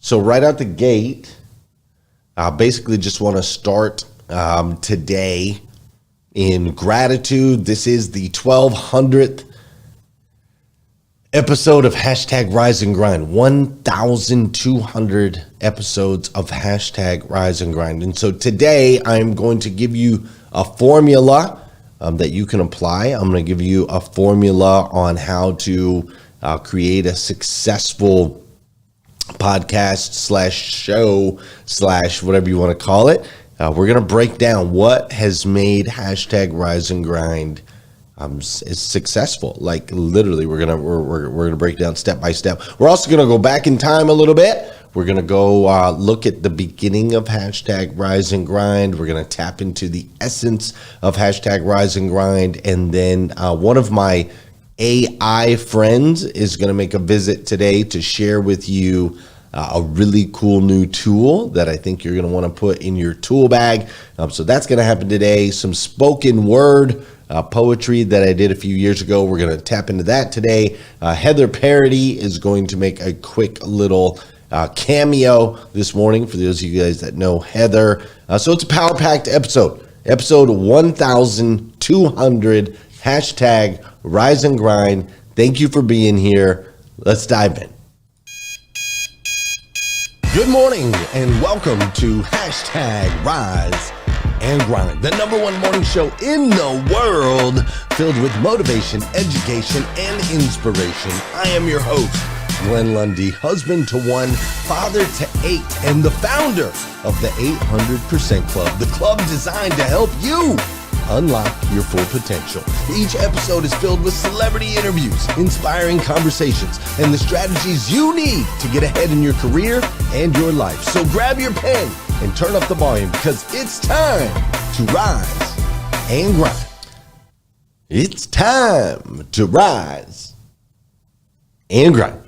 So right out the gate, I basically just want to start today in gratitude. This is the 1200th episode of Hashtag Rise and Grind. 1,200 episodes of Hashtag Rise and Grind. And so today I'm going to give you a formula that you can apply. I'm going to give you a formula on how to create a successful podcast slash show slash whatever you want to call it. We're going to break down what has made Hashtag Rise and Grind is successful. Like literally, we're gonna break down step by step. We're also gonna go back in time a little bit. We're gonna go look at the beginning of Hashtag Rise and Grind. We're gonna tap into the essence of Hashtag Rise and Grind, and then one of my AI friends is gonna make a visit today to share with you a really cool new tool that I think you're gonna want to put in your tool bag. So that's gonna happen today. Some spoken word poetry that I did a few years ago. We're going to tap into that today. Heather Parody is going to make a quick little cameo this morning for those of you guys that know Heather. So it's a power-packed episode 1,200, Hashtag Rise and Grind. Thank you for being here. Let's dive in. Good morning and welcome to Hashtag Rise and Grind, the number one morning show in the world filled with motivation, education, and inspiration. I am your host, Glenn Lundy, husband to one, father to eight, and the founder of the 800% Club, the club designed to help you unlock your full potential. Each episode is filled with celebrity interviews, inspiring conversations, and the strategies you need to get ahead in your career and your life. So grab your pen and turn up the volume because it's time to rise and grind. It's time to rise and grind.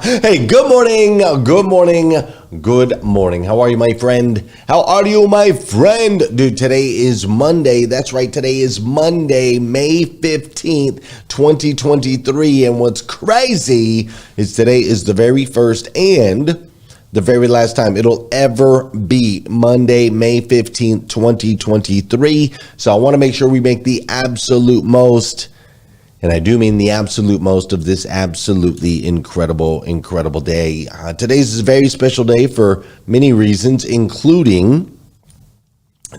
Hey, good morning, good morning, good morning. How are you, my friend? How are you, my friend? Dude, today is Monday. That's right. Today is Monday, May 15th, 2023. And what's crazy is today is the very first and the very last time it'll ever be Monday, May 15th, 2023. So I want to make sure we make the absolute most, and I do mean the absolute most, of this absolutely incredible day. Today's a very special day for many reasons, including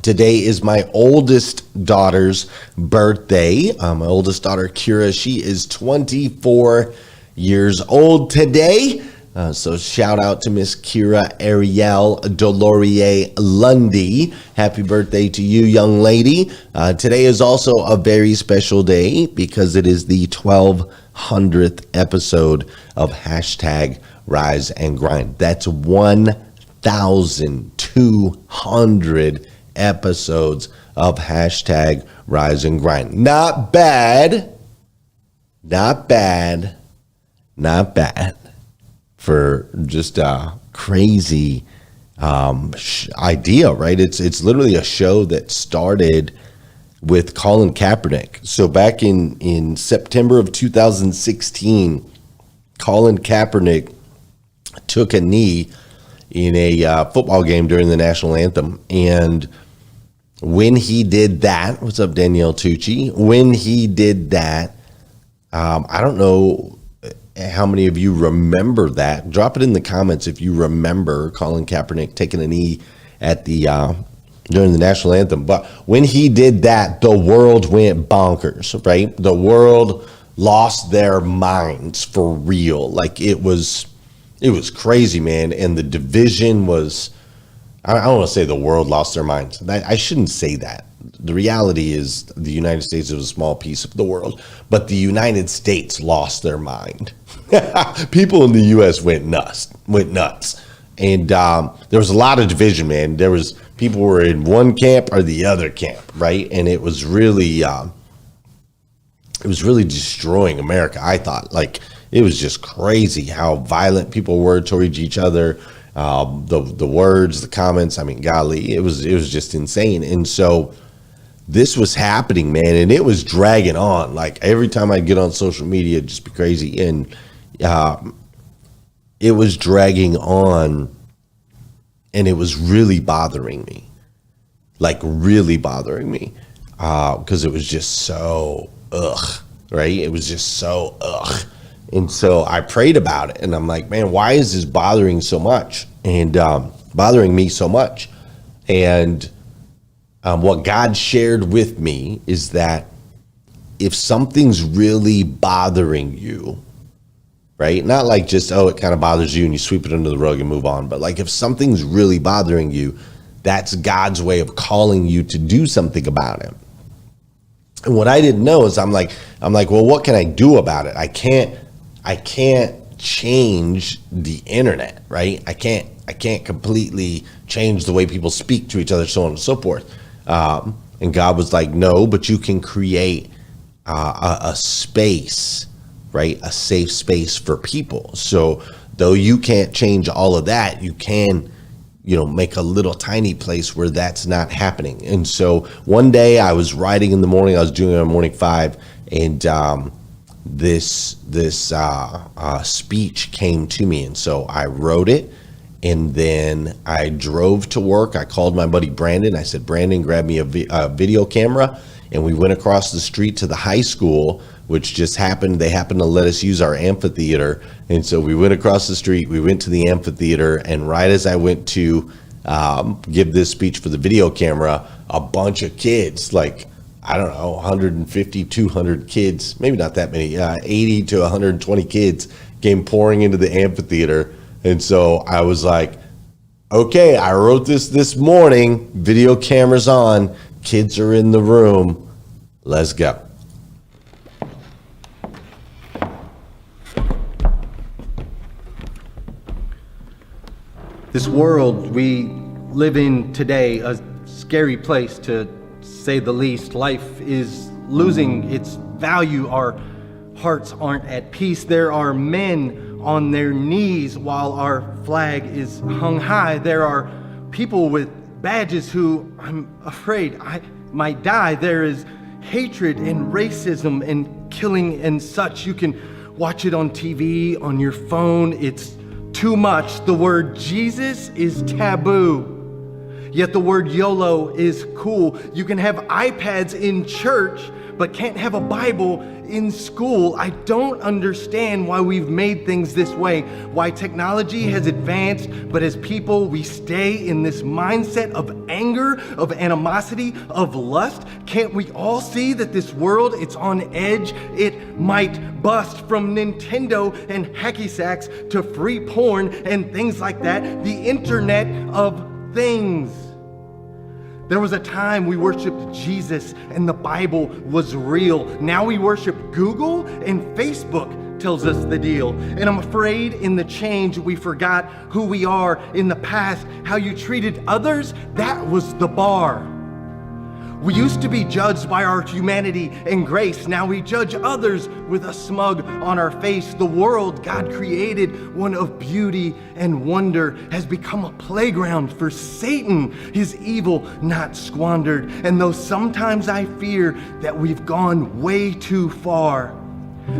today is my oldest daughter's birthday. My oldest daughter, Kira, she is 24 years old today. So shout out to Miss Kira Ariel Delorier Lundy. Happy birthday to you, young lady. Today is also a very special day because it is the 1200th episode of Hashtag Rise and Grind. That's 1,200 episodes of Hashtag Rise and Grind. Not bad. Not bad. Not bad. For just a crazy idea, right? It's literally a show that started with Colin Kaepernick. So back in September of 2016, Colin Kaepernick took a knee in a football game during the national anthem. And when he did that, what's up, Danielle Tucci? When he did that, I don't know how many of you remember that. Drop it in the comments if you remember Colin Kaepernick taking a knee at the during the national anthem. But when he did that, the world went bonkers, right? The world lost their minds for real. Like it was crazy, man. And the division was, I don't want to say the world lost their minds. I shouldn't say that. The reality is the United States is a small piece of the world, but the United States lost their mind. People in the U.S. went nuts. And there was a lot of division, man. There was people were in one camp or the other camp, right? And it was really destroying America, I thought. Like, it was just crazy how violent people were towards each other. The words, the comments, I mean, golly, it was just insane. And so this was happening, man, and it was dragging on. Like every time I'd get on social media, it'd just be crazy. And it was dragging on, and it was really bothering me, like really bothering me, because it was just so right? It was just so And so I prayed about it, and I'm like, man, why is this bothering so much? And bothering me so much. And what God shared with me is that if something's really bothering you, right? Not like just, it kind of bothers you and you sweep it under the rug and move on. But like if something's really bothering you, that's God's way of calling you to do something about it. And what I didn't know is I'm like, well, what can I do about it? I can't change the internet, right? I can't completely change the way people speak to each other, so on and so forth. And God was like, no, but you can create a space, right? A safe space for people. So though you can't change all of that, you can, make a little tiny place where that's not happening. And so one day I was writing in the morning, I was doing a morning 5, and this speech came to me. And so I wrote it, and then I drove to work. I called my buddy Brandon. I said, Brandon, grab me a video camera. And we went across the street to the high school, which just happened. They happened to let us use our amphitheater. And so we went across the street, we went to the amphitheater, and right as I went to give this speech for the video camera, a bunch of kids, like, I don't know, 150, 200 kids, maybe not that many, 80 to 120 kids came pouring into the amphitheater. And so I was like, okay, I wrote this morning, video cameras on, kids are in the room, let's go. This world we live in today, a scary place to say the least. Life is losing its value. Our hearts aren't at peace. There are men on their knees while our flag is hung high. There are people with badges who I'm afraid I might die. There is hatred and racism and killing and such. You can watch it on TV, on your phone. It's too much. The word Jesus is taboo. Yet the word YOLO is cool. You can have iPads in church, but can't have a Bible in school. I don't understand why we've made things this way, why technology has advanced, but as people, we stay in this mindset of anger, of animosity, of lust. Can't we all see that this world, it's on edge? It might bust, from Nintendo and hacky sacks to free porn and things like that. The internet of things. There was a time we worshiped Jesus and the Bible was real. Now we worship Google and Facebook tells us the deal. And I'm afraid in the change we forgot who we are in the past. How you treated others, that was the bar. We used to be judged by our humanity and grace. Now we judge others with a smug on our face. The world God created, one of beauty and wonder, has become a playground for Satan, his evil not squandered. And though sometimes I fear that we've gone way too far,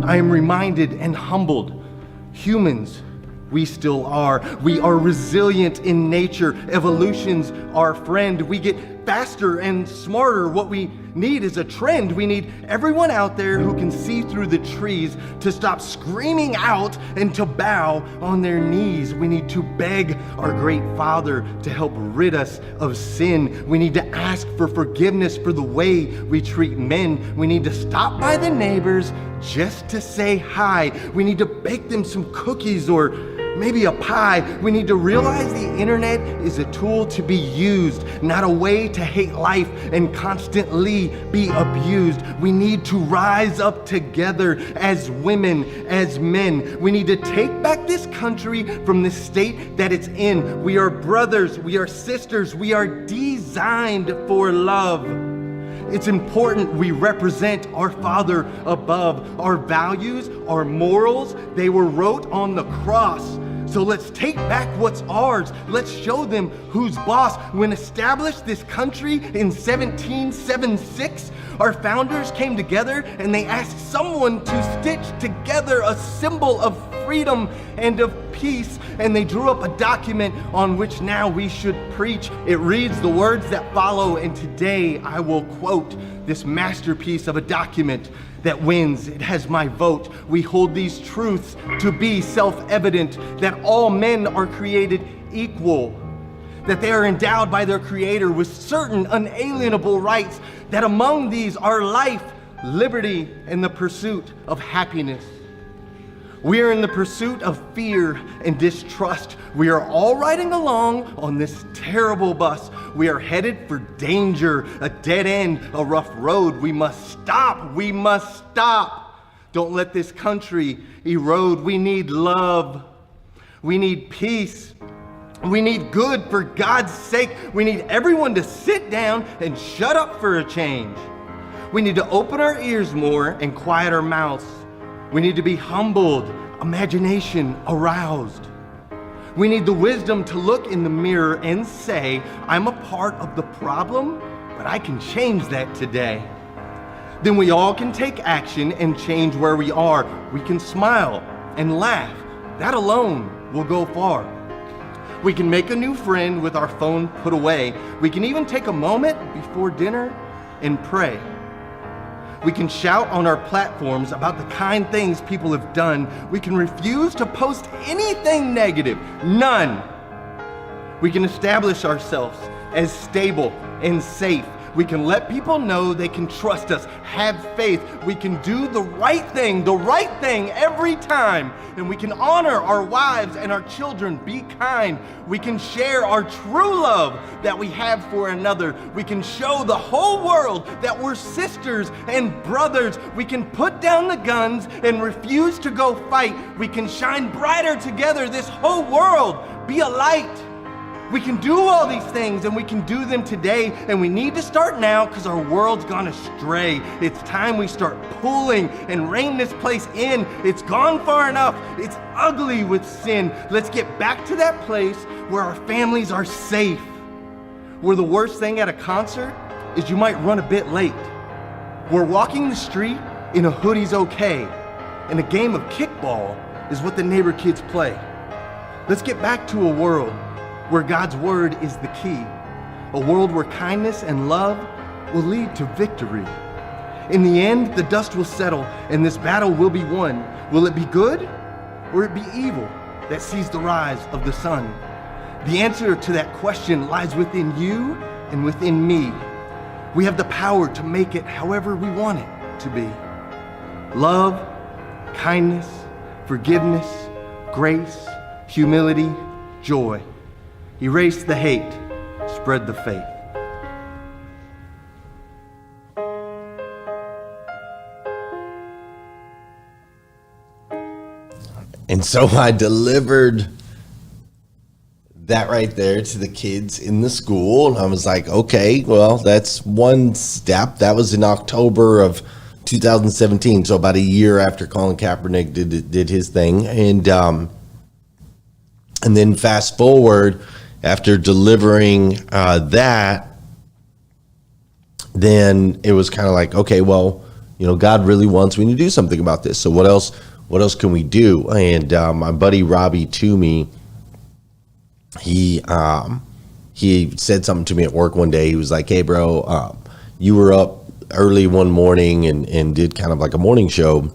I am reminded and humbled. Humans, we still are. We are resilient in nature. Evolution's our friend. We get faster and smarter. What we need is a trend. We need everyone out there who can see through the trees to stop screaming out and to bow on their knees. We need to beg our great Father to help rid us of sin. We need to ask for forgiveness for the way we treat men. We need to stop by the neighbors just to say hi. We need to bake them some cookies or maybe a pie. We need to realize the internet is a tool to be used, not a way to hate life and constantly be abused. We need to rise up together as women, as men. We need to take back this country from the state that it's in. We are brothers, we are sisters, we are designed for love. It's important we represent our Father above. Our values, our morals, they were wrote on the cross. So let's take back what's ours. Let's show them who's boss. When established this country in 1776, our founders came together and they asked someone to stitch together a symbol of freedom. freedom and of peace. And they drew up a document on which now we should preach. It reads the words that follow, and today I will quote this masterpiece of a document that wins. It has my vote. We hold these truths to be self-evident, that all men are created equal, that they are endowed by their Creator with certain unalienable rights, that among these are life, liberty, and the pursuit of happiness. We are in the pursuit of fear and distrust. We are all riding along on this terrible bus. We are headed for danger, a dead end, a rough road. We must stop. We must stop. Don't let this country erode. We need love. We need peace. We need good, for God's sake. We need everyone to sit down and shut up for a change. We need to open our ears more and quiet our mouths. We need to be humbled, imagination aroused. We need the wisdom to look in the mirror and say, I'm a part of the problem, but I can change that today. Then we all can take action and change where we are. We can smile and laugh. That alone will go far. We can make a new friend with our phone put away. We can even take a moment before dinner and pray. We can shout on our platforms about the kind things people have done. We can refuse to post anything negative, none. We can establish ourselves as stable and safe. We can let people know they can trust us, have faith. We can do the right thing every time. And we can honor our wives and our children, be kind. We can share our true love that we have for another. We can show the whole world that we're sisters and brothers. We can put down the guns and refuse to go fight. We can shine brighter together, this whole world, be a light. We can do all these things, and we can do them today, and we need to start now because our world's gone astray. It's time we start pulling and rein this place in. It's gone far enough. It's ugly with sin. Let's get back to that place where our families are safe. Where the worst thing at a concert is you might run a bit late. Where walking the street in a hoodie's okay, and a game of kickball is what the neighbor kids play. Let's get back to a world where God's word is the key. A world where kindness and love will lead to victory. In the end, the dust will settle and this battle will be won. Will it be good or it be evil that sees the rise of the sun? The answer to that question lies within you and within me. We have the power to make it however we want it to be. Love, kindness, forgiveness, grace, humility, joy. Erase the hate, spread the faith. And so I delivered that right there to the kids in the school. And I was like, okay, well, that's one step. That was in October of 2017. So about a year after Colin Kaepernick did his thing. And then fast forward, after delivering that, then it was kind of like, okay, well, you know, God really wants me to do something about this. So what else can we do? And my buddy Robbie Toomey, he said something to me at work one day. He was like, hey, bro, you were up early one morning and did kind of like a morning show.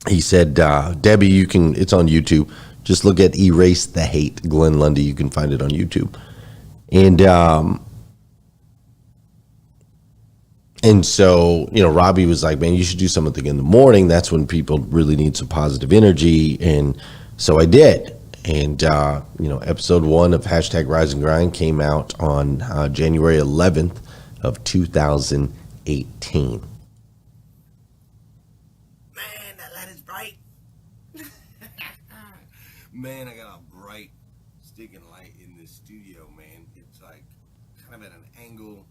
He said, Debbie, it's on YouTube. Just look at Erase the Hate, Glenn Lundy. You can find it on YouTube. And so, you know, Robbie was like, man, you should do something in the morning. That's when people really need some positive energy. And so I did. And, you know, episode 1 of Hashtag Rise and Grind came out on January 11th of 2018. Man, I got a bright sticking light in this studio, man. It's like kind of at an angle.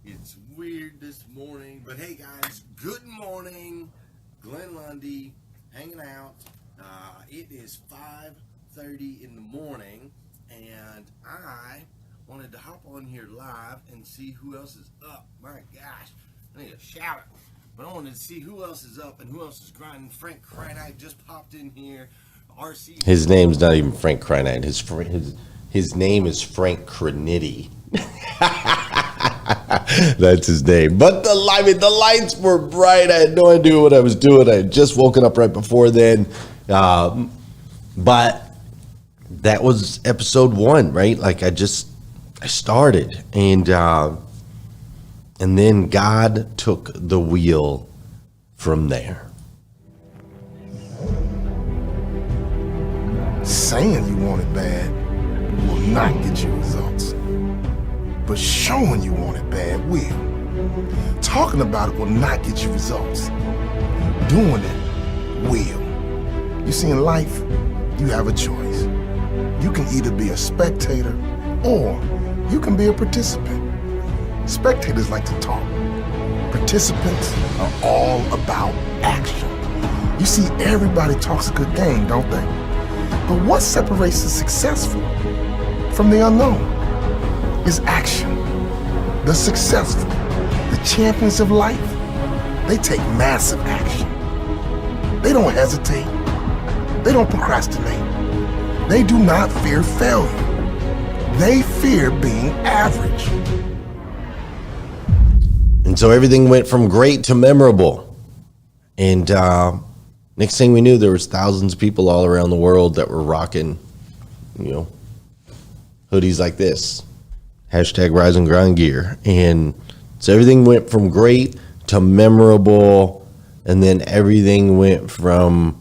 It's weird this morning, but hey guys, good morning. Glenn Lundy hanging out. It is 5:30 in the morning, and I wanted to hop on here live and see who else is up. My gosh, I need a shout out. But I wanted to see who else is up and who else is grinding. Frank Kreinite just popped in here. RC. His name's not even Frank Kreinite. His name is Frank Kranity. That's his name. But the lights were bright. I had no idea what I was doing. I had just woken up right before then. But that was episode 1, right? Like I started, and then God took the wheel from there. Saying you want it bad will not get you results. But showing you want it bad will. Talking about it will not get you results. Doing it will. You see, in life, you have a choice. You can either be a spectator or you can be a participant. Spectators like to talk. Participants are all about action. You see, everybody talks a good game, don't they? But what separates the successful from the unknown is action. The successful, the champions of life, they take massive action. They don't hesitate. They don't procrastinate. They do not fear failure. They fear being average. And so everything went from great to memorable. And next thing we knew, there was thousands of people all around the world that were rocking, hoodies like this. Hashtag Rise and Grind gear. And so everything went from great to memorable. And then everything went from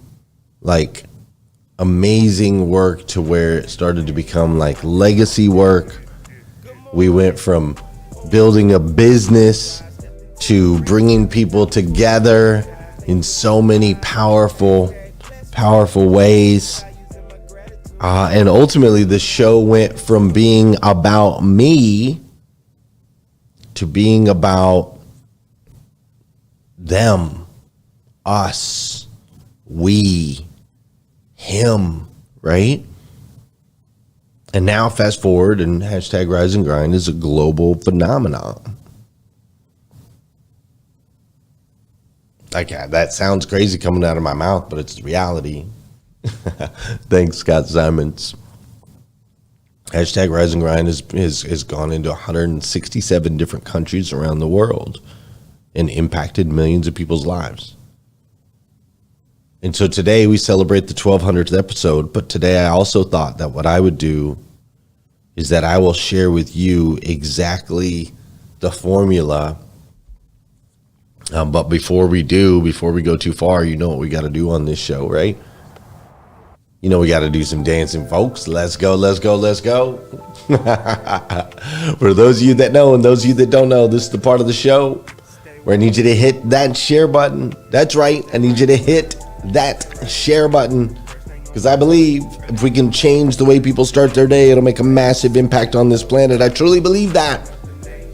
like amazing work to where it started to become like legacy work. We went from building a business to bringing people together in so many powerful ways. And ultimately, the show went from being about me to being about them, us, we, him, right? And now fast forward, and hashtag Rise and Grind is a global phenomenon. Like, that sounds crazy coming out of my mouth, but it's the reality. Thanks, Scott Simons. Hashtag Rise and Grind has gone into 167 different countries around the world and impacted millions of people's lives. And so today we celebrate the 1200th episode, but today I also thought that what I would do is that I will share with you exactly the formula. But before we go too far, you know what we got to do on this show, right? You know we got to do some dancing, folks. Let's go. For those of you that know and those of you that don't know, this is the part of the show where I need you to hit that share button. That's right. I need you to hit that share button because I believe if we can change the way people start their day, it'll make a massive impact on this planet. I truly believe that.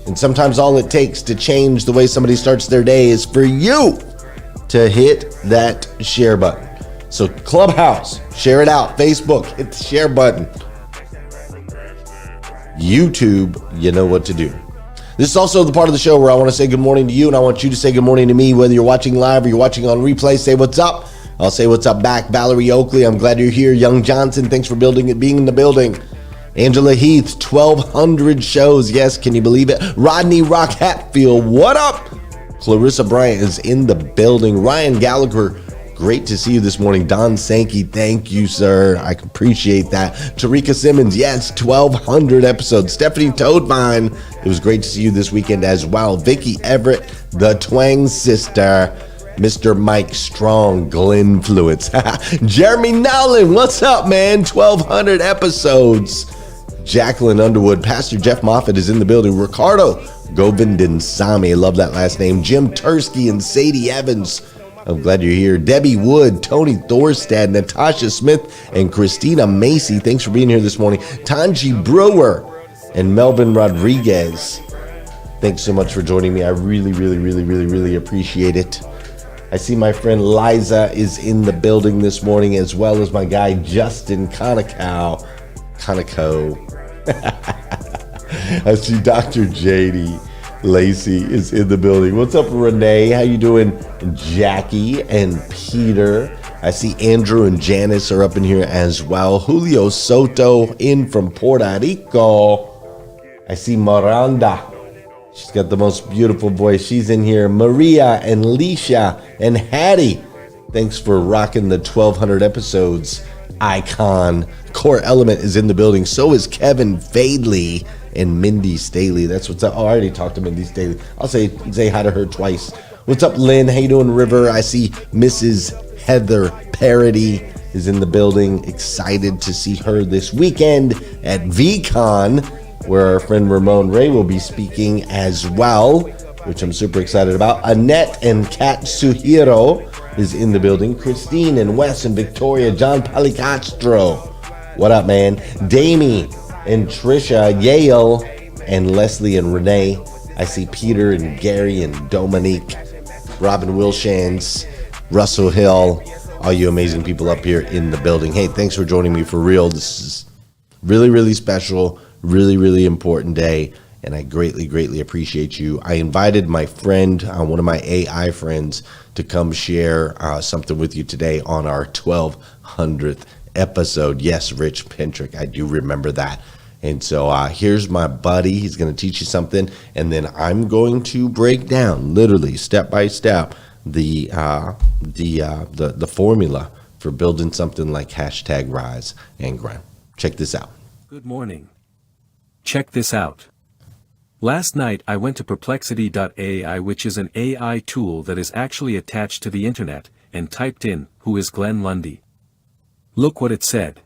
And sometimes all it takes to change the way somebody starts their day is for you to hit that share button. So Clubhouse, share it out. Facebook, hit the share button. YouTube, you know what to do. This is also the part of the show where I want to say good morning to you, and I want you to say good morning to me, whether you're watching live or you're watching on replay. Say what's up. I'll say what's up back. Valerie Oakley, I'm glad you're here. Young Johnson, thanks for being in the building. Angela Heath, 1,200 shows. Yes, can you believe it? Rodney Rock Hatfield, what up? Clarissa Bryant is in the building. Ryan Gallagher, great to see you this morning. Don Sankey, thank you, sir. I appreciate that. Tarika Simmons, yes, 1,200 episodes. Stephanie Toadvine, it was great to see you this weekend as well. Vicky Everett, the Twang sister. Mr. Mike Strong, Glenfluence. Jeremy Nowlin, what's up, man? 1,200 episodes. Jacqueline Underwood, Pastor Jeff Moffitt is in the building. Ricardo Govindansamy, love that last name. Jim Tursky and Sadie Evans, I'm glad you're here. Debbie Wood, Tony Thorstad, Natasha Smith, and Christina Macy, thanks for being here this morning. Tanji Brewer and Melvin Rodriguez, thanks so much for joining me. I really appreciate it. I see my friend Liza is in the building this morning, as well as my guy Justin Conoco. I see Dr. JD. Lacey is in the building. What's up, Renee? How you doing, Jackie and Peter? I see Andrew and Janice are up in here as well. Julio Soto in from Puerto Rico. I see Miranda. She's got the most beautiful voice. She's in here. Maria and Leisha and Hattie. Thanks for rocking the 1,200 episodes. Icon. Core Element is in the building. So is Kevin Fadley and Mindy Staley. That's what's up. Oh, I already talked to Mindy Staley. I'll say hi to her twice. What's up, Lynn? How you doing, River? I see Mrs. Heather Parody is in the building. Excited to see her this weekend at VCon, where our friend Ramon Ray will be speaking as well, which I'm super excited about. Annette and Katsuhiro is in the building. Christine and Wes and Victoria, John Policastro. What up, man? Damie and Trisha, Yale and Leslie and Renee. I see Peter and Gary and Dominique, Robin Wilshans, Russell Hill, all you amazing people up here in the building. Hey, thanks for joining me for real. This is really, really special, really, really important day, and I greatly, greatly appreciate you. I invited my friend, one of my AI friends, to come share something with you today on our 1200th episode. Yes, Rich Pentrick, I do remember that. And so here's my buddy. He's going to teach you something, and then I'm going to break down, literally step by step, the formula for building something like hashtag Rise and Grind. Check this out. Good morning. Check this out. Last night I went to perplexity.ai, which is an AI tool that is actually attached to the internet, and typed in, "Who is Glenn Lundy?" Look what it said.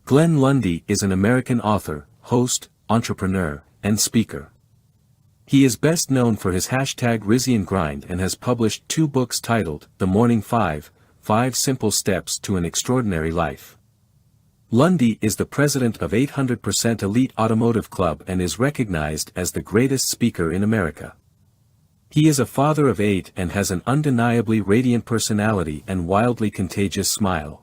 Glenn Lundy is an American author, host, entrepreneur, and speaker. He is best known for his hashtag Rise and Grind and has published 2 books titled The Morning 5, 5 Simple Steps to an Extraordinary Life. Lundy is the president of 800% Elite Automotive Club and is recognized as the greatest speaker in America. He is a father of 8 and has an undeniably radiant personality and wildly contagious smile.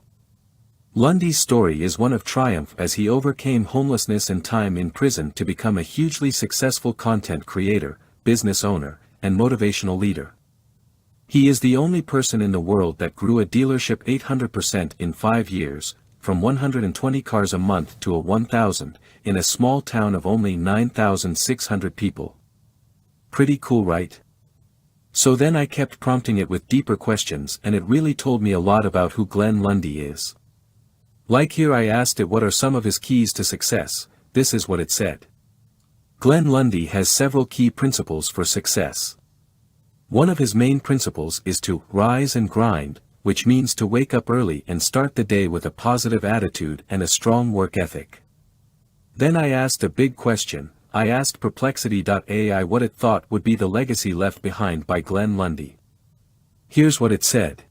Lundy's story is one of triumph as he overcame homelessness and time in prison to become a hugely successful content creator, business owner, and motivational leader. He is the only person in the world that grew a dealership 800% in 5 years, from 120 cars a month to a 1,000, in a small town of only 9,600 people. Pretty cool, right? So then I kept prompting it with deeper questions, and it really told me a lot about who Glenn Lundy is. Like here I asked it what are some of his keys to success. This is what it said. Glenn Lundy has several key principles for success. One of his main principles is to rise and grind, which means to wake up early and start the day with a positive attitude and a strong work ethic. Then I asked a big question. I asked perplexity.ai what it thought would be the legacy left behind by Glenn Lundy. Here's what it said.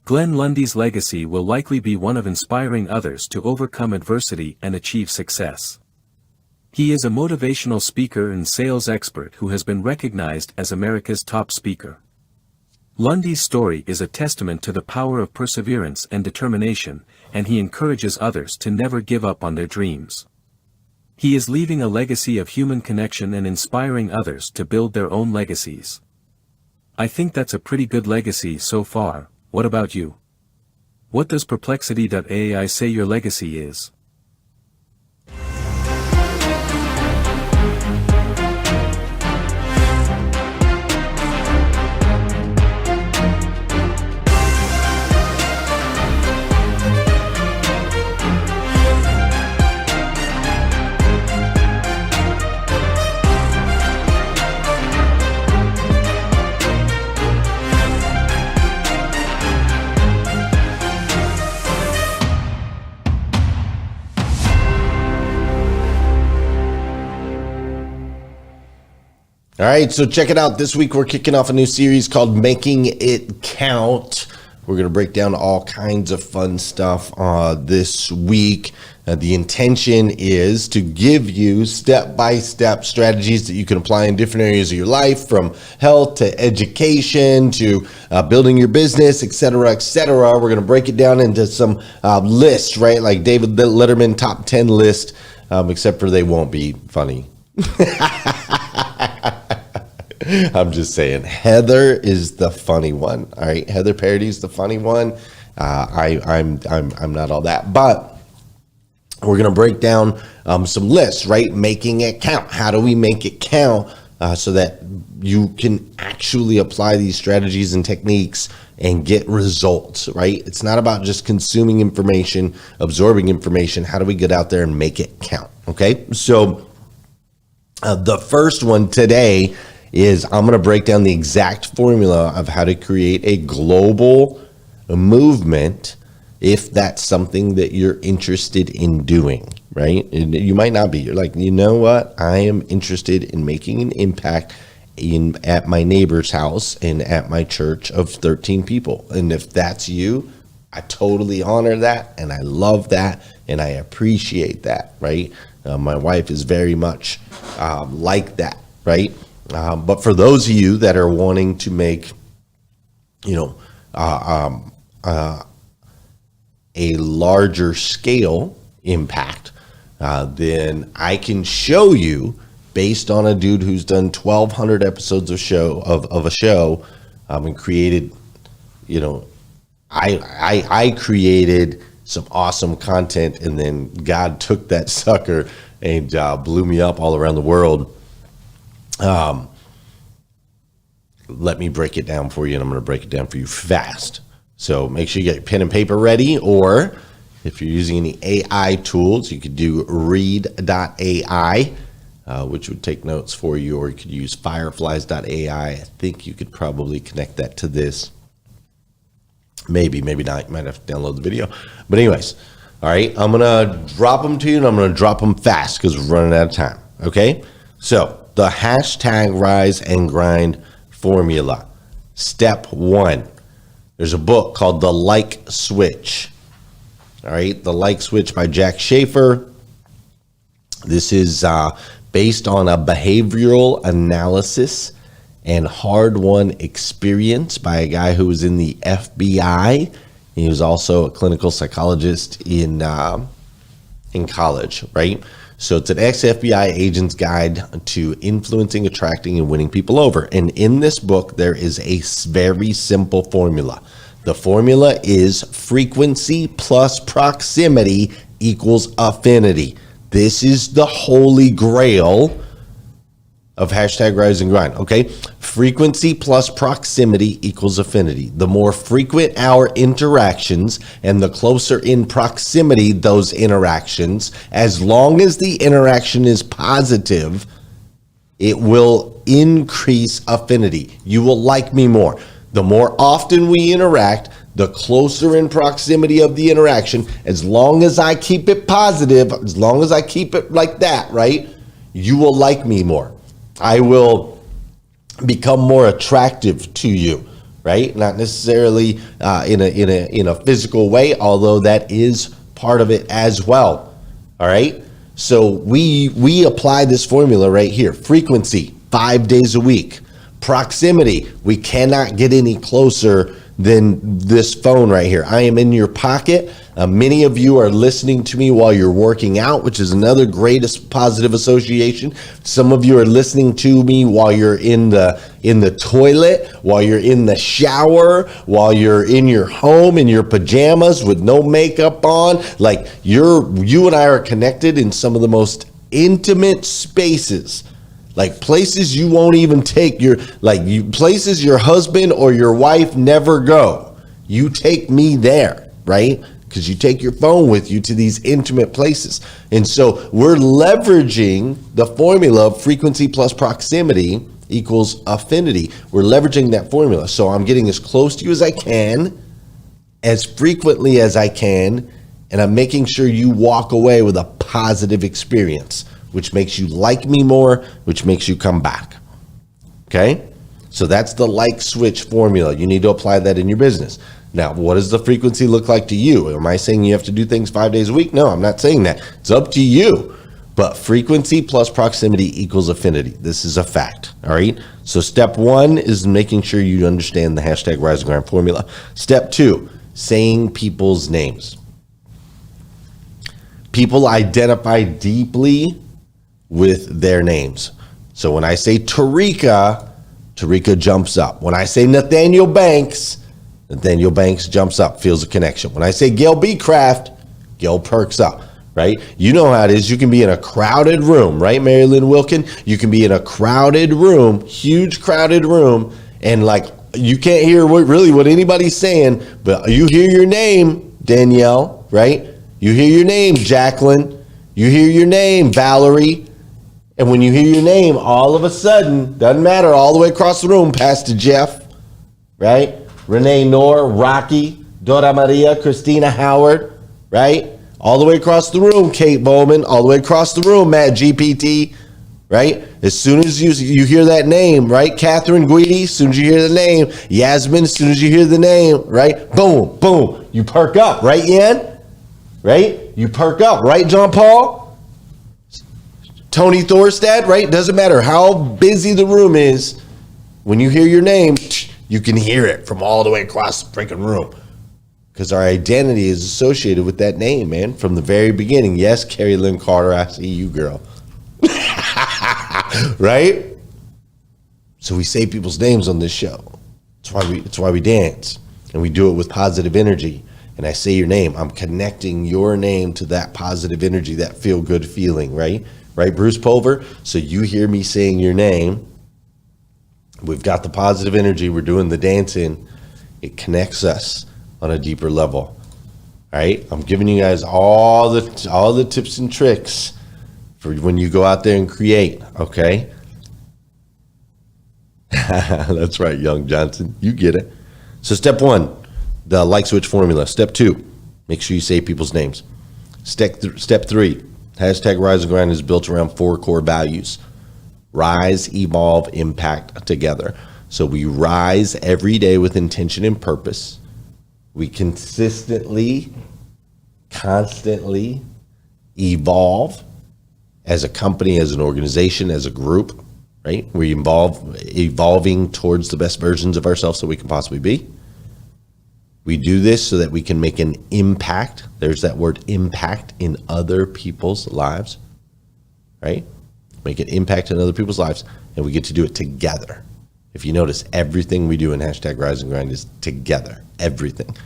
Glenn Lundy's legacy will likely be one of inspiring others to overcome adversity and achieve success. He is a motivational speaker and sales expert who has been recognized as America's top speaker. Lundy's story is a testament to the power of perseverance and determination, and he encourages others to never give up on their dreams. He is leaving a legacy of human connection and inspiring others to build their own legacies. I think that's a pretty good legacy so far. What about you? What does perplexity.ai say your legacy is? All right, so check it out. This week we're kicking off a new series called Making It Count. We're going to break down all kinds of fun stuff this week. The intention is to give you step-by-step strategies that you can apply in different areas of your life, from health to education to building your business, et cetera, et cetera. We're going to break it down into some lists, right? Like David Letterman top 10 list, except for they won't be funny. I'm just saying, Heather is the funny one. All right, Heather Parody's the funny one. I'm not all that, but we're gonna break down some lists, right? Making it count. How do we make it count so that you can actually apply these strategies and techniques and get results, right? It's not about just consuming information, absorbing information. How do we get out there and make it count? Okay, so the first one today is I'm going to break down the exact formula of how to create a global movement if that's something that you're interested in doing, right? And you might not be. You're like, you know what? I am interested in making an impact at my neighbor's house and at my church of 13 people. And if that's you, I totally honor that, and I love that, and I appreciate that, right? My wife is very much like that, right? But for those of you that are wanting to make, a larger scale impact, then I can show you, based on a dude who's done 1,200 episodes of a show, and created, I created some awesome content, and then God took that sucker and blew me up all around the world. Let me break it down for you, and I'm going to break it down for you fast. So make sure you get your pen and paper ready, or if you're using any AI tools, you could do read.ai, which would take notes for you, or you could use fireflies.ai. I think you could probably connect that to this. Maybe not. You might have to download the video. But anyways, all right, I'm going to drop them to you, and I'm going to drop them fast because we're running out of time, okay? So the hashtag Rise and Grind formula. Step 1. There's a book called The Like Switch. All right, The Like Switch by Jack Schaefer. This is based on a behavioral analysis and hard-won experience by a guy who was in the FBI. He was also a clinical psychologist in college, right? So it's an ex-FBI agent's guide to influencing, attracting, and winning people over. And in this book, there is a very simple formula. The formula is frequency plus proximity equals affinity. This is the holy grail of hashtag Rise and Grind, okay? Frequency plus proximity equals affinity. The more frequent our interactions and the closer in proximity those interactions, as long as the interaction is positive, it will increase affinity. You will like me more. The more often we interact, the closer in proximity of the interaction, as long as I keep it positive, as long as I keep it like that, right? You will like me more. I will become more attractive to you, right? Not necessarily in a physical way, although that is part of it as well. All right. So we apply this formula right here. Frequency, 5 days a week. Proximity, we cannot get any closer than this phone right here. I am in your pocket. Many of you are listening to me while you're working out, which is another greatest positive association. Some of you are listening to me while you're in the toilet, while you're in the shower, while you're in your home in your pajamas with no makeup on. Like you and I are connected in some of the most intimate spaces. Like places you won't even take places your husband or your wife never go. You take me there, right? Because you take your phone with you to these intimate places. And so we're leveraging the formula of frequency plus proximity equals affinity. We're leveraging that formula. So I'm getting as close to you as I can, as frequently as I can, and I'm making sure you walk away with a positive experience, which makes you like me more, which makes you come back. Okay? So that's the like switch formula. You need to apply that in your business. Now, what does the frequency look like to you? Am I saying you have to do things 5 days a week? No, I'm not saying that. It's up to you. But frequency plus proximity equals affinity. This is a fact. All right? So step 1 is making sure you understand the hashtag Rise and Grind formula. Step 2, saying people's names. People identify deeply with their names. So when I say Tarika, Tarika jumps up. When I say Nathaniel Banks jumps up, feels a connection. When I say Gail B. Craft, Gail perks up, right? You know how it is. You can be in a crowded room, right, Mary Lynn Wilkin? You can be in a crowded room, huge crowded room, and like you can't hear what anybody's saying, but you hear your name, Danielle, right? You hear your name, Jacqueline. You hear your name, Valerie. And when you hear your name, all of a sudden, doesn't matter, all the way across the room, Pastor Jeff, right? Renee Noor, Rocky, Dora Maria, Christina Howard, right? All the way across the room, Kate Bowman. All the way across the room, Matt GPT, right? As soon as you hear that name, right? Catherine Guidi, as soon as you hear the name. Yasmin, as soon as you hear the name, right? Boom, boom. You perk up, right, Yan? Right? You perk up, right, John Paul? Tony Thorstad, right? Doesn't matter how busy the room is. When you hear your name, you can hear it from all the way across the freaking room. Because our identity is associated with that name, man, from the very beginning. Yes, Carrie Lynn Carter, I see you, girl. Right? So we say people's names on this show. It's why we dance. And we do it with positive energy. And I say your name. I'm connecting your name to that positive energy, that feel-good feeling, right? Right, Bruce Pulver? So you hear me saying your name. We've got the positive energy. We're doing the dancing. It connects us on a deeper level. All right? I'm giving you guys all the tips and tricks for when you go out there and create, okay? That's right, Young Johnson. You get it. So step 1, the like switch formula. Step 2, make sure you say people's names. Step 3, hashtag Rise and Grind is built around 4 core values. Rise, evolve, impact together. So we rise every day with intention and purpose. We consistently, constantly evolve as a company, as an organization, as a group, right? We evolving towards the best versions of ourselves that we can possibly be. We do this so that we can make an impact. There's that word impact in other people's lives, right? Make an impact in other people's lives, and we get to do it together. If you notice, everything we do in hashtag Rise and Grind is together, everything.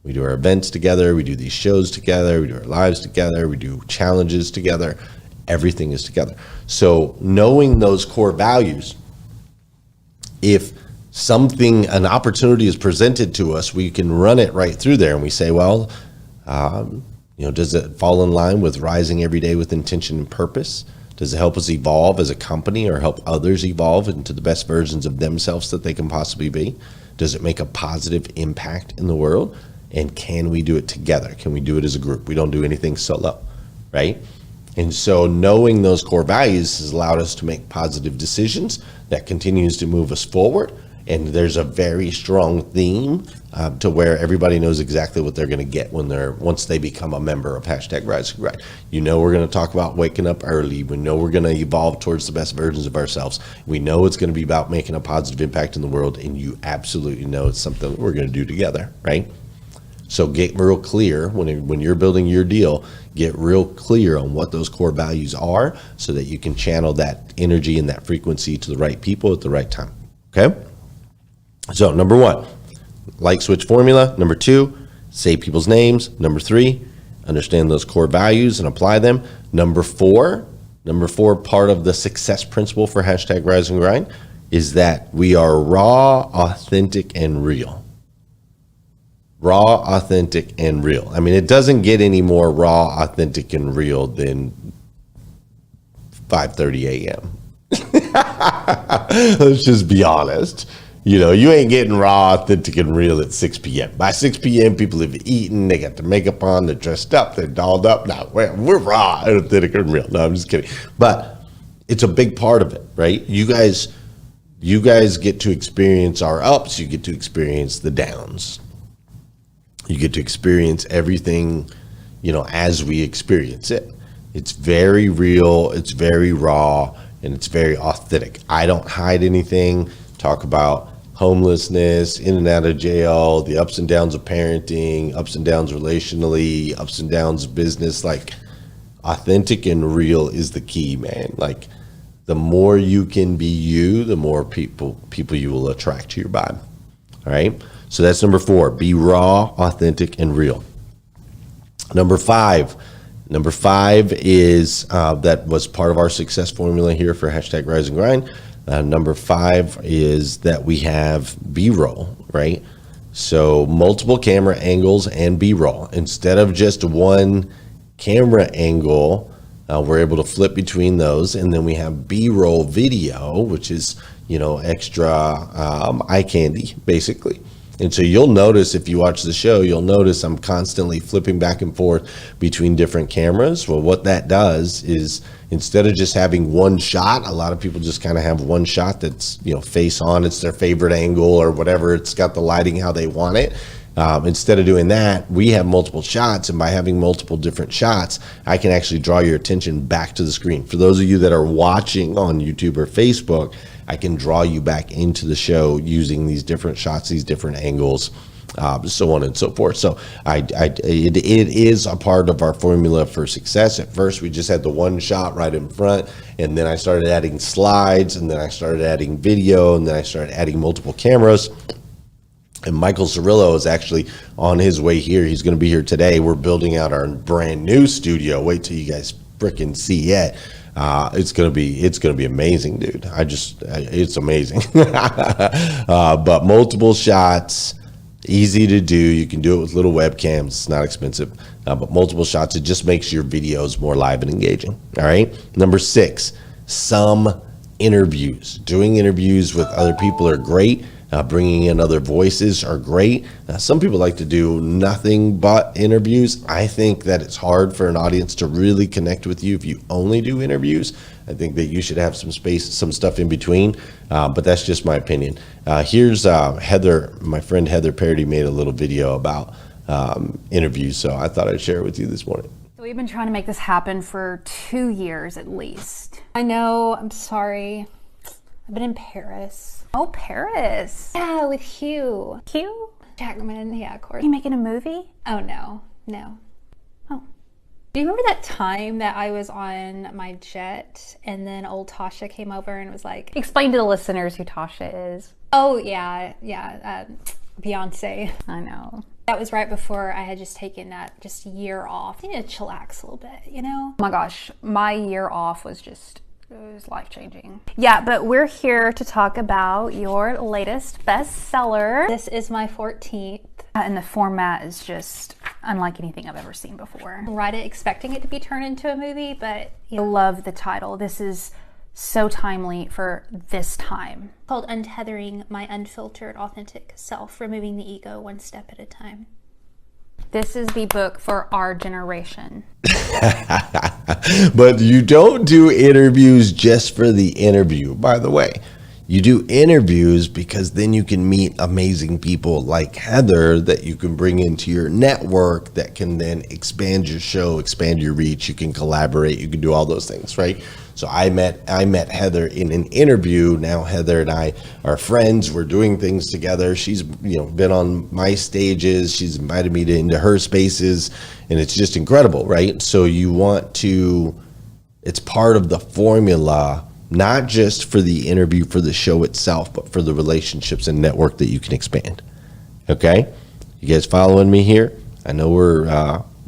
We do our events together, we do these shows together, we do our lives together, we do challenges together, everything is together. So knowing those core values, if an opportunity is presented to us, we can run it right through there and we say, well, does it fall in line with rising every day with intention and purpose? Does it help us evolve as a company or help others evolve into the best versions of themselves that they can possibly be? Does it make a positive impact in the world? And can we do it together? Can we do it as a group? We don't do anything solo, right? And so knowing those core values has allowed us to make positive decisions that continues to move us forward. And there's a very strong theme to where everybody knows exactly what they're going to get once they become a member of hashtag Rise and Grind. You know we're going to talk about waking up early. We know we're going to evolve towards the best versions of ourselves. We know it's going to be about making a positive impact in the world, and you absolutely know it's something we're going to do together, right? So get real clear when you're building your deal, get real clear on what those core values are so that you can channel that energy and that frequency to the right people at the right time, okay? So number 1, like switch formula. Number 2, say people's names. Number 3, understand those core values and apply them. Number 4, part of the success principle for hashtag Rise and Grind is that we are raw, authentic, and real. Raw, authentic, and real. I mean, it doesn't get any more raw, authentic, and real than 5:30 a.m. Let's just be honest. You ain't getting raw, authentic, and real at 6 p.m. By 6 p.m., people have eaten, they got their makeup on, they're dressed up, they're dolled up. Now, we're raw, authentic, and real. No, I'm just kidding. But it's a big part of it, right? You guys get to experience our ups, you get to experience the downs. You get to experience everything, as we experience it. It's very real, it's very raw, and it's very authentic. I don't hide anything. Talk about homelessness, in and out of jail, the ups and downs of parenting, ups and downs relationally, ups and downs of business. Like, authentic and real is the key, man. Like, The more you can be you, the more people you will attract to your vibe. All right. So that's number 4. Be raw, authentic, and real. Number five is that was part of our success formula here for hashtag Rise and Grind. Number 5 is that we have B-roll, right? So multiple camera angles and B-roll. Instead of just one camera angle, we're able to flip between those, and then we have B-roll video, which is, extra eye candy, basically. And so you'll notice, if you watch the show, you'll notice I'm constantly flipping back and forth between different cameras. Well, what that does is, instead of just having one shot, a lot of people just kind of have one shot that's, face on, it's their favorite angle or whatever, it's got the lighting how they want it. Instead of doing that, we have multiple shots, and by having multiple different shots, I can actually draw your attention back to the screen. For those of you that are watching on YouTube or Facebook, I can draw you back into the show using these different shots, these different angles, so on and so forth. So it is a part of our formula for success. At first, we just had the one shot right in front, and then I started adding slides, and then I started adding video, and then I started adding multiple cameras. And Michael Cirillo is actually on his way here. He's going to be here today. We're building out our brand new studio. Wait till you guys freaking see it. It's gonna be amazing, dude. It's amazing. But multiple shots, easy to do. You can do it with little webcams. It's not expensive. But multiple shots, it just makes your videos more live and engaging. All right. Number 6, some interviews. Doing interviews with other people are great. Bringing in other voices are great. Some people like to do nothing but interviews. I think that it's hard for an audience to really connect with you if you only do interviews. I think that you should have some space, some stuff in between, but that's just my opinion. Here's Heather, my friend Heather Parody made a little video about interviews, so I thought I'd share it with you this morning. So we've been trying to make this happen for 2 years at least. I know, I'm sorry. I've been in Paris. Oh, Paris. Yeah, with Hugh. Hugh? Jackman, yeah, of course. Are you making a movie? Oh, no. Oh. Do you remember that time that I was on my jet and then old Tasha came over and was like, explain to the listeners who Tasha is. Oh, yeah, Beyonce. I know. That was right before I had just taken that year off. I need to chillax a little bit, Oh my gosh, my year off was just... it was life-changing. Yeah, but we're here to talk about your latest bestseller. This is my 14th. And the format is just unlike anything I've ever seen before. Write it expecting it to be turned into a movie, but I love the title. This is so timely for this time. It's called Untethering My Unfiltered Authentic Self, Removing the Ego One Step at a Time. This is the book for our generation. But you don't do interviews just for the interview, by the way. You do interviews because then you can meet amazing people like Heather that you can bring into your network that can then expand your show, expand your reach. You can collaborate. You can do all those things, right? So I met Heather in an interview. Now Heather and I are friends. We're doing things together. She's been on my stages. She's invited me into her spaces, and it's just incredible, right? So it's part of the formula, not just for the interview, for the show itself, but for the relationships and network that you can expand. Okay? You guys following me here? I know we're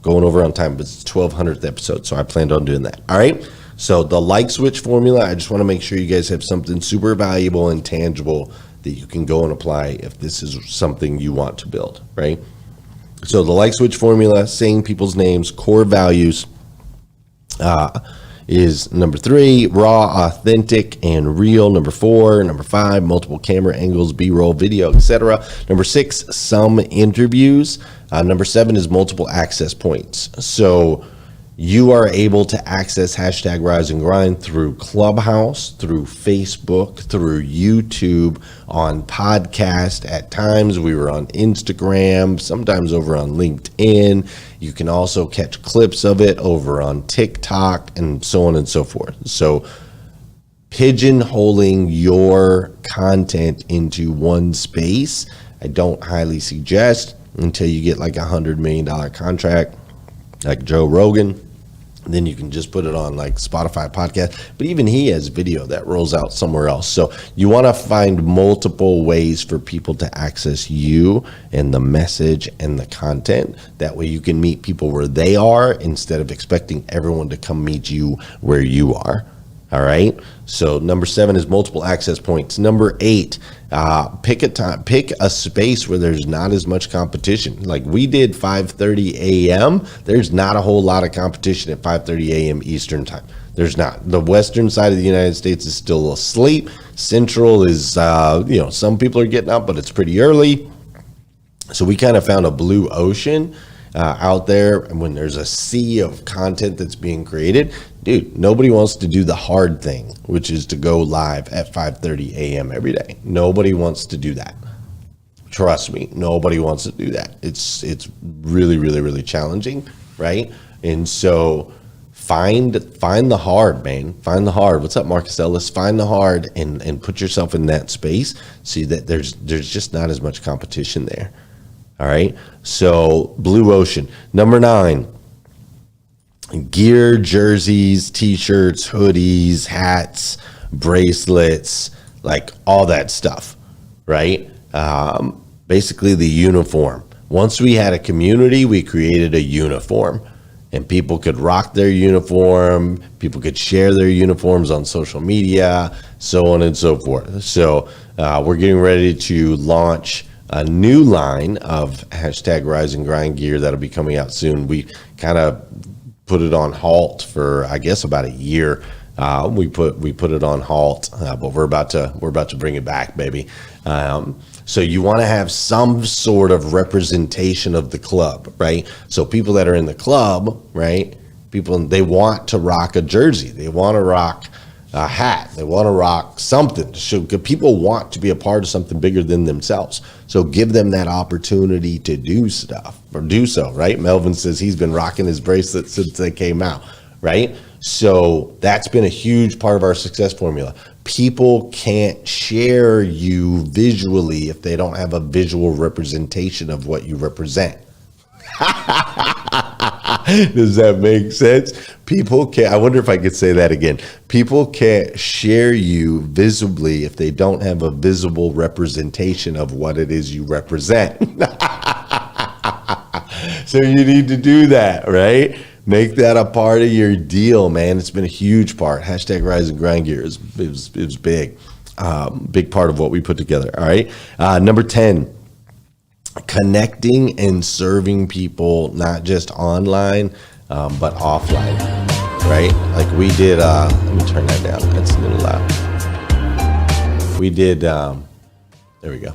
going over on time, but it's the 1200th episode, so I planned on doing that. All right? So the like switch formula, I just want to make sure you guys have something super valuable and tangible that you can go and apply if this is something you want to build, right? So the like switch formula, saying people's names, core values, is number 3, raw, authentic, and real. Number 4, number 5, multiple camera angles, B-roll, video, etc. Number 6, some interviews. Number 7 is multiple access points. So you are able to access hashtag Rise and Grind through Clubhouse, through Facebook, through YouTube, on podcast. At times we were on Instagram, sometimes over on LinkedIn. You can also catch clips of it over on TikTok and so on and so forth. So pigeonholing your content into one space, I don't highly suggest until you get like $100 million contract like Joe Rogan. Then you can just put it on like Spotify podcast, but even he has video that rolls out somewhere else. So you want to find multiple ways for people to access you and the message and the content. That way you can meet people where they are instead of expecting everyone to come meet you where you are. All right. So number 7 is multiple access points. Number 8, pick a space where there's not as much competition. Like we did 5:30 a.m. There's not a whole lot of competition at 5:30 a.m. Eastern time. There's not. The western side of the United States is still asleep. Central is, some people are getting up, but it's pretty early. So we kind of found a blue ocean out there, and when there's a sea of content that's being created, dude, nobody wants to do the hard thing, which is to go live at 5:30 a.m. every day. Nobody wants to do that. Trust me, nobody wants to do that. It's really, really, really challenging, right? And so find the hard, man. Find the hard. What's up, Marcus Ellis? Find the hard and put yourself in that space. See that there's just not as much competition there. All right. So blue ocean. Number 9, gear, jerseys, t-shirts, hoodies, hats, bracelets, like all that stuff, right? Basically the uniform. Once we had a community, we created a uniform, and people could rock their uniform. People could share their uniforms on social media, so on and so forth. So we're getting ready to launch a new line of hashtag Rise and Grind gear that'll be coming out soon. We kind of put it on halt for, I guess, about a year. We put it on halt, but we're about to bring it back, baby. So you want to have some sort of representation of the club, right? So people that are in the club, right? They want to rock a jersey. They want to rock a hat. They want to rock something. So people want to be a part of something bigger than themselves. So give them that opportunity to do stuff or do so, right? Melvin says he's been rocking his bracelet since they came out, right? So that's been a huge part of our success formula. People can't share you visually if they don't have a visual representation of what you represent. Does that make sense? People can't, I wonder if I could say that again. People can't share you visibly if they don't have a visible representation of what it is you represent. So you need to do that, right? Make that a part of your deal, man. It's been a huge part. Hashtag Rise and Grind gear is big. Big part of what we put together, all right? Number 10. Connecting and serving people, not just online, but offline, right? Like we did, let me turn that down. That's a little loud. We did, there we go.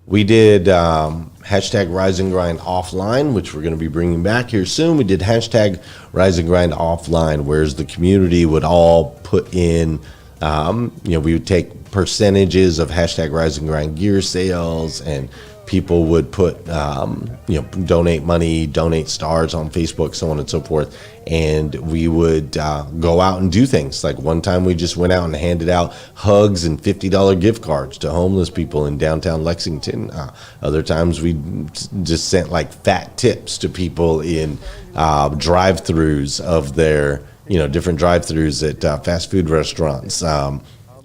We did hashtag Rise and Grind offline, which we're going to be bringing back here soon. We did hashtag Rise and Grind offline, whereas the community would all put in, we would take percentages of hashtag Rise and Grind gear sales, and people would put, donate money, donate stars on Facebook, so on and so forth. And we would go out and do things. Like one time we just went out and handed out hugs and $50 gift cards to homeless people in downtown Lexington. Other times we just sent like fat tips to people in drive-throughs of their, different drive-throughs at fast food restaurants.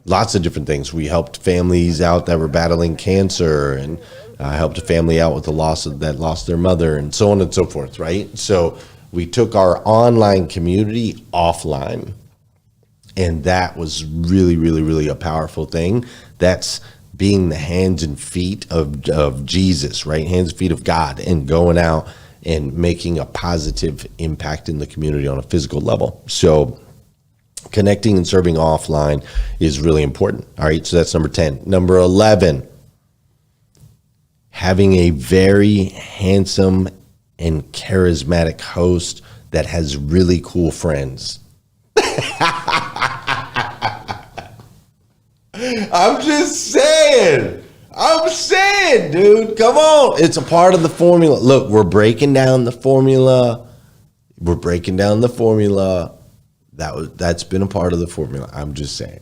Lots of different things. We helped families out that were battling cancer, and helped a family out with that lost their mother, and so on and so forth, right? So we took our online community offline, and that was really, really, really a powerful thing. That's being the hands and feet of Jesus, right? Hands and feet of God, and going out and making a positive impact in the community on a physical level. So connecting and serving offline is really important. All right, so that's number 10. Number 11, having a very handsome and charismatic host that has really cool friends. I'm just saying, dude, come on. It's a part of the formula. Look, we're breaking down the formula. That's been a part of the formula. I'm just saying.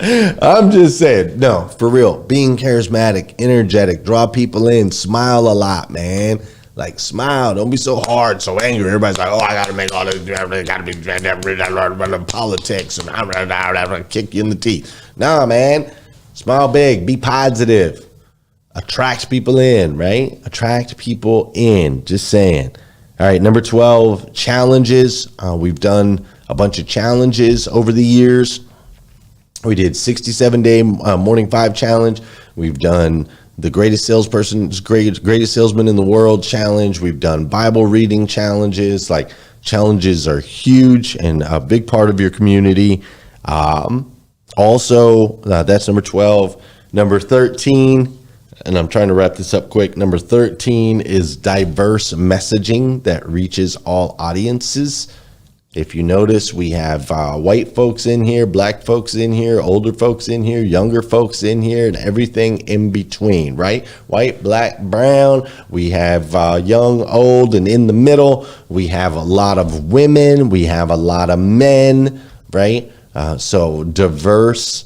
I'm just saying, no, for real, being charismatic, energetic, draw people in, smile a lot, man. Like, smile. Don't be so hard, so angry. Everybody's like, oh, I got to make all this, got to be politics, and I'm going to kick you in the teeth. Nah, man. Smile big. Be positive. Attract people in, right? Attract people in. Just saying. All right, number 12, challenges. We've done a bunch of challenges over the years. We did 67-day Morning 5 challenge. We've done the greatest greatest salesman in the world challenge. We've done Bible reading challenges. Like, challenges are huge and a big part of your community. Also, that's number 12. Number 13, and I'm trying to wrap this up quick. Number 13 is diverse messaging that reaches all audiences. If you notice, we have white folks in here, black folks in here, older folks in here, younger folks in here, and everything in between, right? White, black, brown. We have young, old, and in the middle. We have a lot of women. We have a lot of men, right? So diverse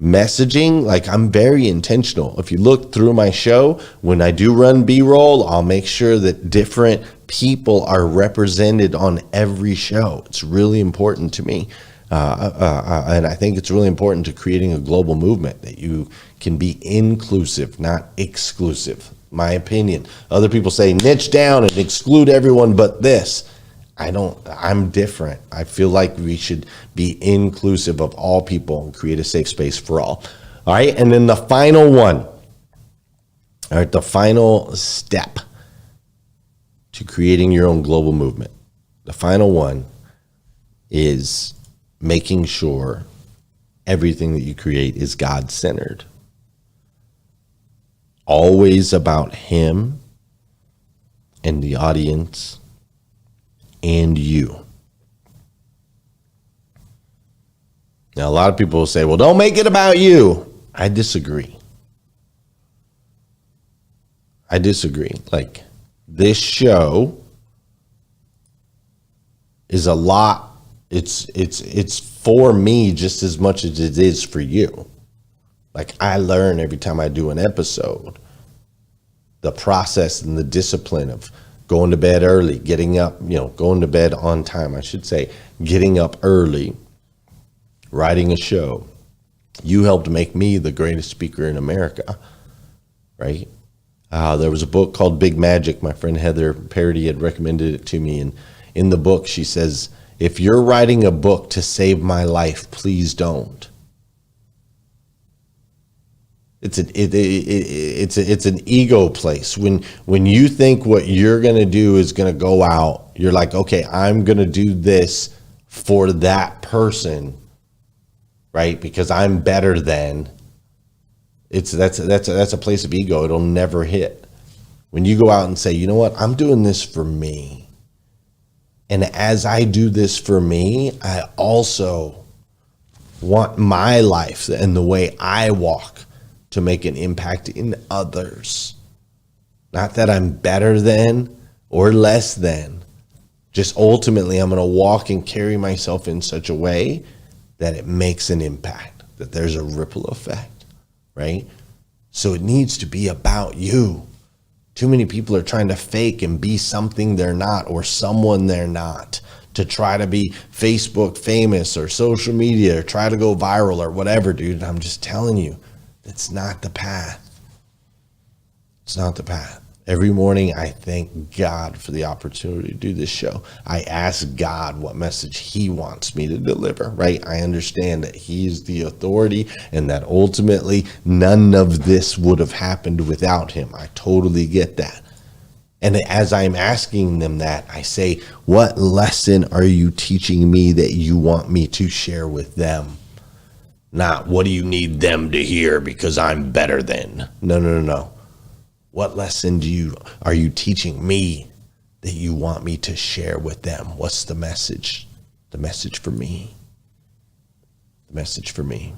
messaging. Like, I'm very intentional. If you look through my show, when I do run B-roll, I'll make sure that different people are represented on every show. It's really important to me. And I think it's really important to creating a global movement that you can be inclusive, not exclusive. My opinion. Other people say niche down and exclude everyone but this. I'm different. I feel like we should be inclusive of all people and create a safe space for all. All right. And then the final one. All right. The final step to creating your own global movement. The final one is making sure everything that you create is God-centered. Always about Him and the audience and you. Now, a lot of people will say, well, don't make it about you. I disagree. Like, this show is a lot. It's for me just as much as it is for you. Like, I learn every time I do an episode, the process and the discipline of going to bed early, getting up, going to bed on time, I should say, getting up early, writing a show. You helped make me the greatest speaker in America, right? There was a book called Big Magic. My friend Heather Parody had recommended it to me. And in the book, she says, if you're writing a book to save my life, please don't. It's an ego place. When you think what you're going to do is going to go out, you're like, okay, I'm going to do this for that person, right? Because I'm better than. That's a place of ego. It'll never hit. When you go out and say, you know what, I'm doing this for me. And as I do this for me, I also want my life and the way I walk to make an impact in others. Not that I'm better than or less than. Just ultimately, I'm going to walk and carry myself in such a way that it makes an impact, that there's a ripple effect, right? So it needs to be about you. Too many people are trying to fake and be something they're not or someone they're not to try to be Facebook famous or social media or try to go viral or whatever, dude. I'm just telling you, it's not the path. It's not the path. Every morning, I thank God for the opportunity to do this show. I ask God what message He wants me to deliver, right? I understand that He is the authority and that ultimately none of this would have happened without Him. I totally get that. And as I'm asking them that, I say, what lesson are you teaching me that you want me to share with them? Not, what do you need them to hear because I'm better than? No. What lesson are you teaching me that you want me to share with them? What's the message? The message for me. The message for me.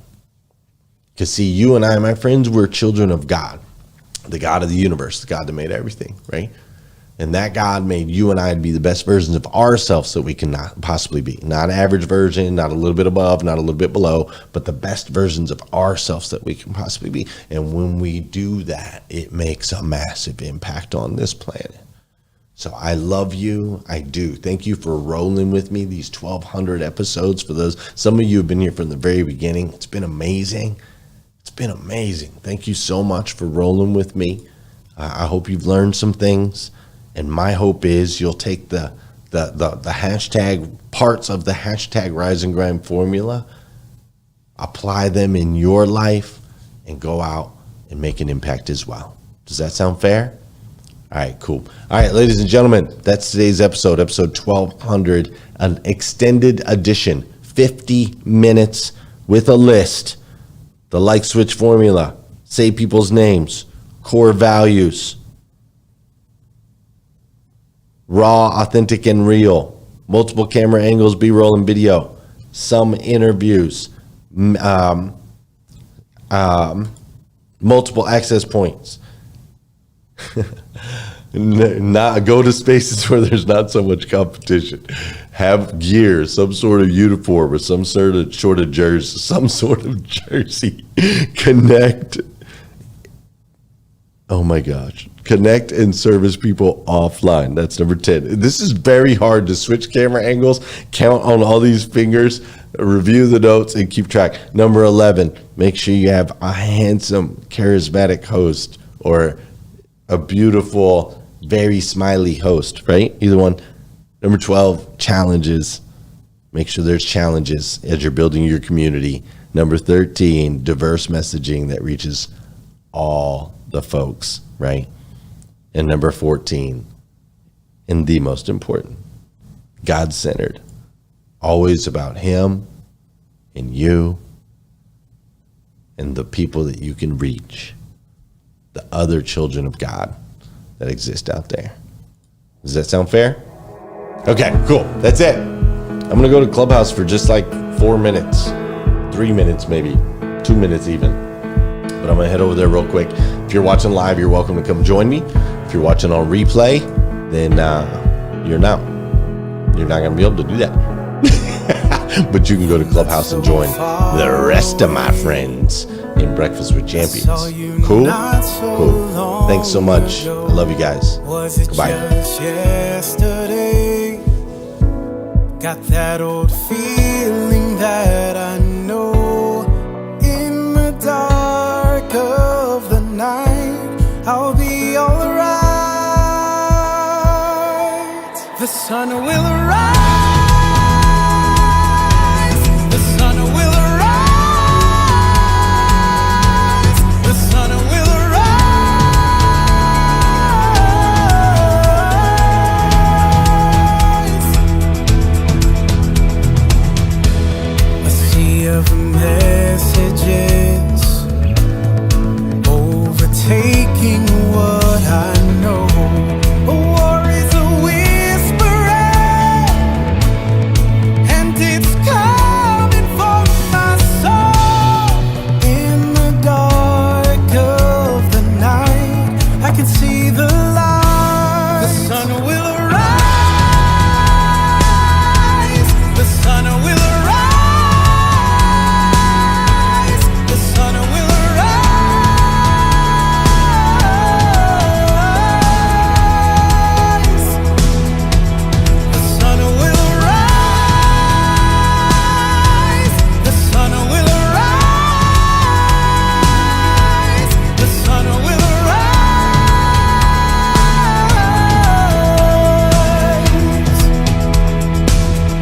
Because see, you and I, my friends, we're children of God, the God of the universe, the God that made everything, right? And that God made you and I to be the best versions of ourselves that we can not possibly be. Not average version, not a little bit above, not a little bit below, but the best versions of ourselves that we can possibly be. And when we do that, it makes a massive impact on this planet. So I love you. I do. Thank you for rolling with me these 1,200 episodes. For those, some of you have been here from the very beginning. It's been amazing. It's been amazing. Thank you so much for rolling with me. I hope you've learned some things. And my hope is you'll take the hashtag parts of the hashtag Rise and Grind formula, apply them in your life, and go out and make an impact as well. Does that sound fair? All right, cool. All right, ladies and gentlemen, that's today's episode 1200, an extended edition, 50 minutes with a list, the like switch formula, say people's names, core values, raw, authentic, and real, multiple camera angles, B-roll, and video, some interviews, multiple access points. Not go to spaces where there's not so much competition. Have gear, some sort of uniform or some sort of jersey. Connect. Oh my gosh. Connect and service people offline. That's number 10. This is very hard to switch camera angles, count on all these fingers, review the notes, and keep track. Number 11, make sure you have a handsome, charismatic host or a beautiful, very smiley host, right? Either one. Number 12, challenges. Make sure there's challenges as you're building your community. Number 13, diverse messaging that reaches all the folks, right? And number 14, and the most important, God-centered. Always about Him and you and the people that you can reach. The other children of God that exist out there. Does that sound fair? Okay, cool. That's it. I'm going to go to Clubhouse for just like 4 minutes, 3 minutes, maybe 2 minutes even. But I'm going to head over there real quick. If you're watching live, you're welcome to come join me. If you're watching on replay, then you're not going to be able to do that. But you can go to Clubhouse and join the rest of my friends in Breakfast with Champions. Cool? Cool. Thanks so much. I love you guys. Goodbye. Yesterday, got that old feeling that I know in the dark of the night I'll be alright. The sun will rise.